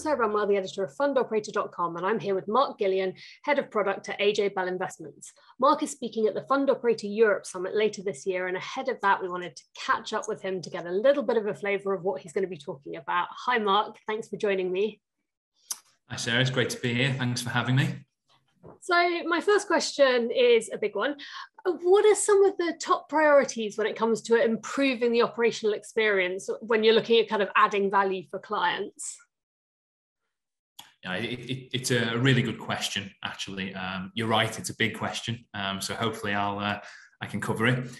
Sarah Brunwell, the editor of fundoperator.com, and I'm here with Mark Gillan, Head of Product at AJ Bell Investments. Mark is speaking at the Fund Operator Europe Summit later this year, and ahead of that, we wanted to catch up with him to get a little bit of a flavour of what he's going to be talking about. Hi, Mark. Thanks for joining me. Hi, Sarah. It's great to be here. Thanks for having me. So my first question is a big one. What are some of the top priorities when it comes to improving the operational experience when you're looking at kind of adding value for clients? Yeah, it's a really good question, actually. You're right, it's a big question. So hopefully I can cover it.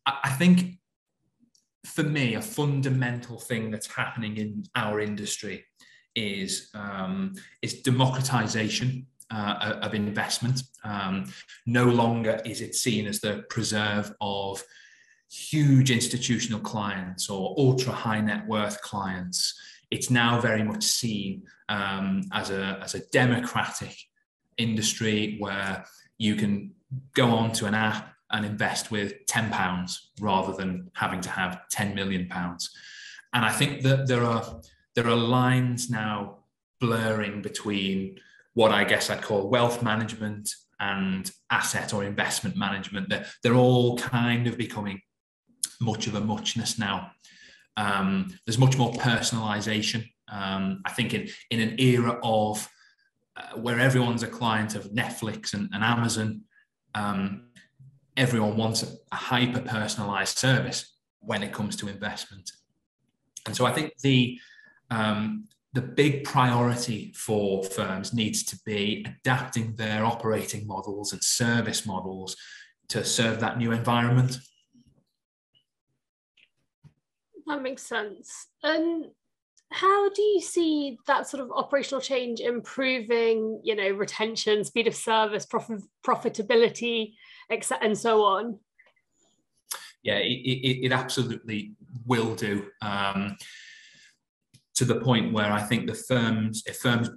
I think for me, a fundamental thing that's happening in our industry is democratization of investment. No longer is it seen as the preserve of huge institutional clients or ultra high net worth clients. It's now very much seen as a democratic industry where you can go onto an app and invest with £10 rather than having to have £10 million. And I think that there are lines now blurring between what I guess I'd call wealth management and asset or investment management. They're all kind of becoming much of a muchness now. There's much more personalization. I think in an era of where everyone's a client of Netflix and Amazon, everyone wants a hyper personalized service when it comes to investment. And so I think the big priority for firms needs to be adapting their operating models and service models to serve that new environment. That makes sense. And how do you see that sort of operational change improving, retention, speed of service, profitability, and so on? Yeah, it absolutely will do. To the point where I think if firms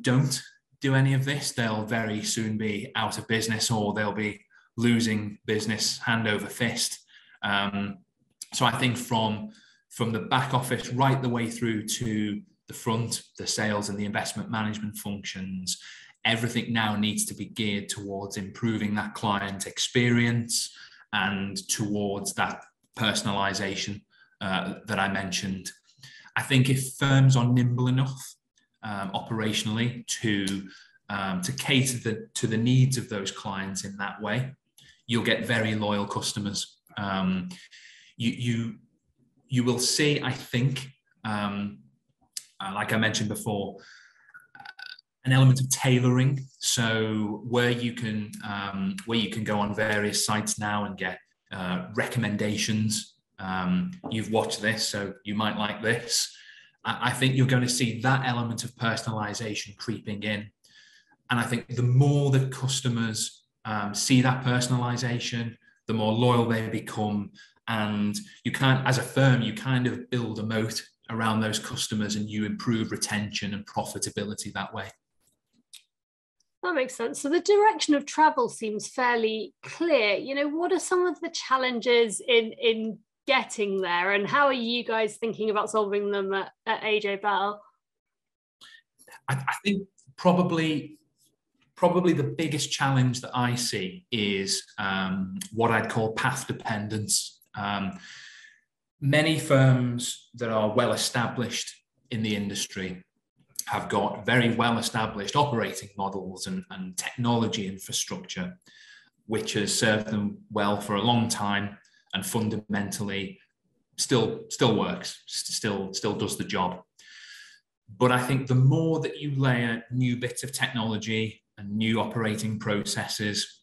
don't do any of this, they'll very soon be out of business or they'll be losing business hand over fist. So I think from the back office right the way through to the front, the sales and the investment management functions, everything now needs to be geared towards improving that client experience and towards that personalization that I mentioned. I think if firms are nimble enough operationally to cater to the needs of those clients in that way, you'll get very loyal customers. You will see, I think, like I mentioned before, an element of tailoring. So where you can go on various sites now and get recommendations. You've watched this, so you might like this. I think you're going to see that element of personalization creeping in. And I think the more that customers see that personalization, the more loyal they become. And you can't, as a firm, you kind of build a moat around those customers and you improve retention and profitability that way. That makes sense. So the direction of travel seems fairly clear. What are some of the challenges in getting there, and how are you guys thinking about solving them at AJ Bell? I think probably the biggest challenge that I see is what I'd call path dependence. Many firms that are well established in the industry have got very well established operating models and technology infrastructure, which has served them well for a long time and fundamentally still works, still does the job. But I think the more that you layer new bits of technology and new operating processes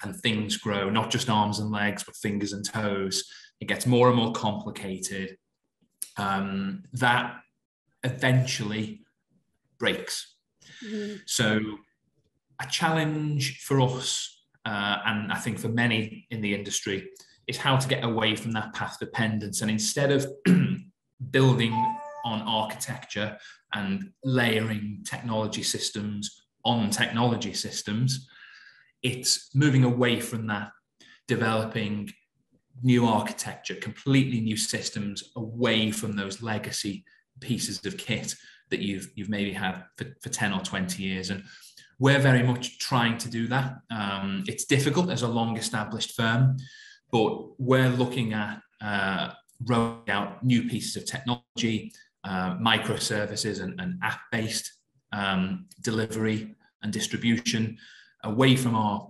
and things grow, not just arms and legs, but fingers and toes, it gets more and more complicated. That eventually breaks. Mm-hmm. So a challenge for us, and I think for many in the industry, is how to get away from that path dependence. And instead of building on architecture and layering technology systems on technology systems, it's moving away from that, developing new architecture, completely new systems away from those legacy pieces of kit that you've maybe had for 10 or 20 years. And we're very much trying to do that. It's difficult as a long established firm, but we're looking at rolling out new pieces of technology, microservices and app-based delivery and distribution away from our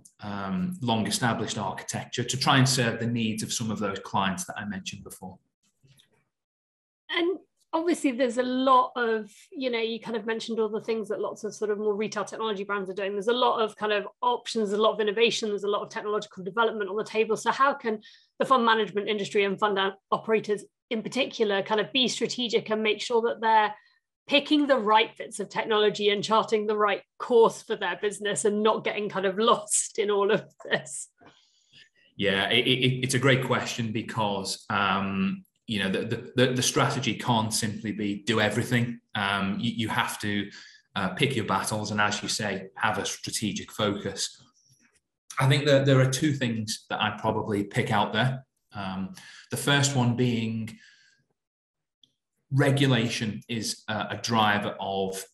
long established architecture to try and serve the needs of some of those clients that I mentioned before. And obviously there's a lot of, you kind of mentioned all the things that lots of sort of more retail technology brands are doing. There's a lot of kind of options, there's a lot of innovation, there's a lot of technological development on the table. So how can the fund management industry and fund operators in particular kind of be strategic and make sure that they're picking the right bits of technology and charting the right course for their business and not getting kind of lost in all of this? Yeah, it's a great question because the strategy can't simply be do everything. You have to pick your battles and, as you say, have a strategic focus. I think that there are two things that I'd probably pick out there. The first one being regulation is a driver of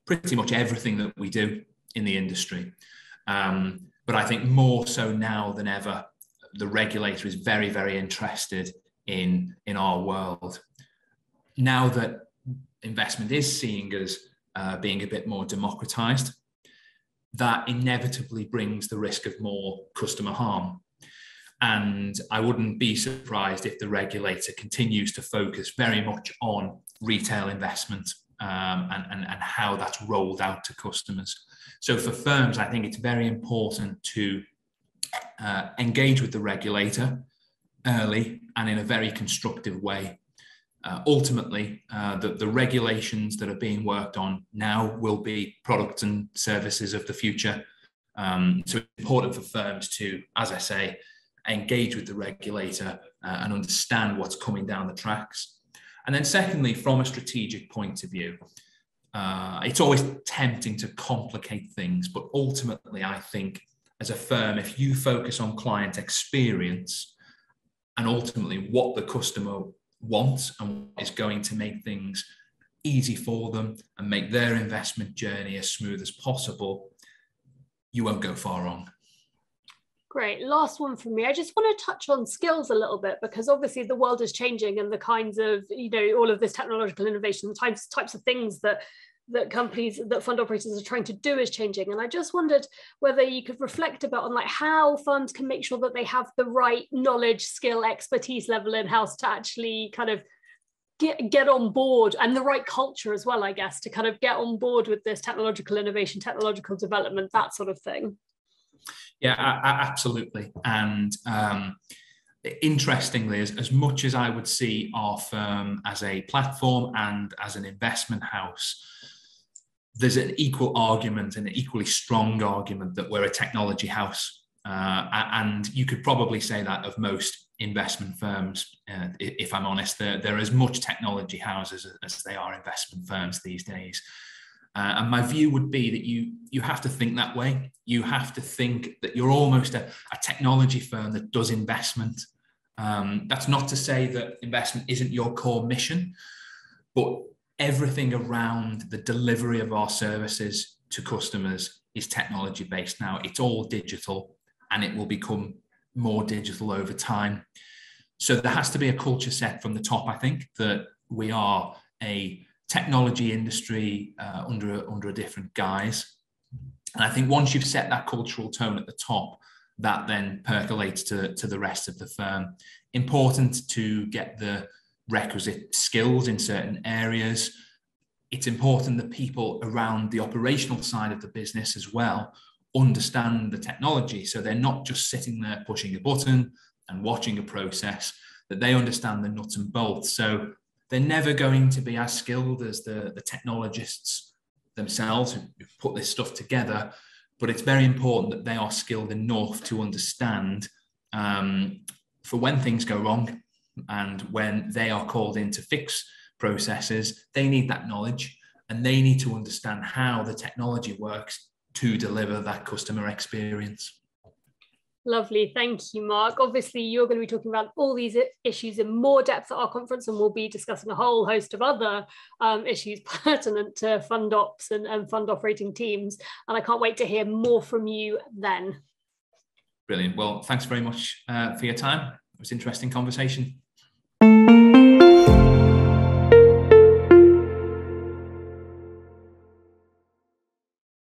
pretty much everything that we do in the industry. But I think more so now than ever, the regulator is very, very interested in our world. Now that investment is seen as being a bit more democratized, that inevitably brings the risk of more customer harm. And I wouldn't be surprised if the regulator continues to focus very much on retail investment and how that's rolled out to customers. So for firms, I think it's very important to engage with the regulator early and in a very constructive way. Ultimately, the regulations that are being worked on now will be products and services of the future. So it's important for firms to, as I say, engage with the regulator and understand what's coming down the tracks. And then secondly, from a strategic point of view, it's always tempting to complicate things, but ultimately I think as a firm, if you focus on client experience and ultimately what the customer wants and what is going to make things easy for them and make their investment journey as smooth as possible, you won't go far wrong. Great. Last one from me. I just want to touch on skills a little bit, because obviously the world is changing and the kinds of, all of this technological innovation, the types of things that companies, that fund operators are trying to do is changing. And I just wondered whether you could reflect about on like how funds can make sure that they have the right knowledge, skill, expertise level in-house to actually kind of get on board, and the right culture as well, I guess, to kind of get on board with this technological innovation, technological development, that sort of thing. Yeah, absolutely. And interestingly, as much as I would see our firm as a platform and as an investment house, there's an equal argument and an equally strong argument that we're a technology house. And you could probably say that of most investment firms, if I'm honest. They're as much technology houses as they are investment firms these days. And my view would be that you have to think that way. You have to think that you're almost a technology firm that does investment. That's not to say that investment isn't your core mission, but everything around the delivery of our services to customers is technology based now. It's all digital and it will become more digital over time. So there has to be a culture set from the top, I think, that we are a technology industry under a different guise. And I think once you've set that cultural tone at the top, that then percolates to the rest of the firm. Important to get the requisite skills in certain areas. It's important that people around the operational side of the business as well understand the technology. So they're not just sitting there pushing a button and watching a process, that they understand the nuts and bolts. So they're never going to be as skilled as the technologists themselves who put this stuff together, but it's very important that they are skilled enough to understand for when things go wrong and when they are called in to fix processes, they need that knowledge and they need to understand how the technology works to deliver that customer experience. Lovely. Thank you, Mark. Obviously, you're going to be talking about all these issues in more depth at our conference, and we'll be discussing a whole host of other issues pertinent to fund ops and fund operating teams. And I can't wait to hear more from you then. Brilliant. Well, thanks very much for your time. It was an interesting conversation.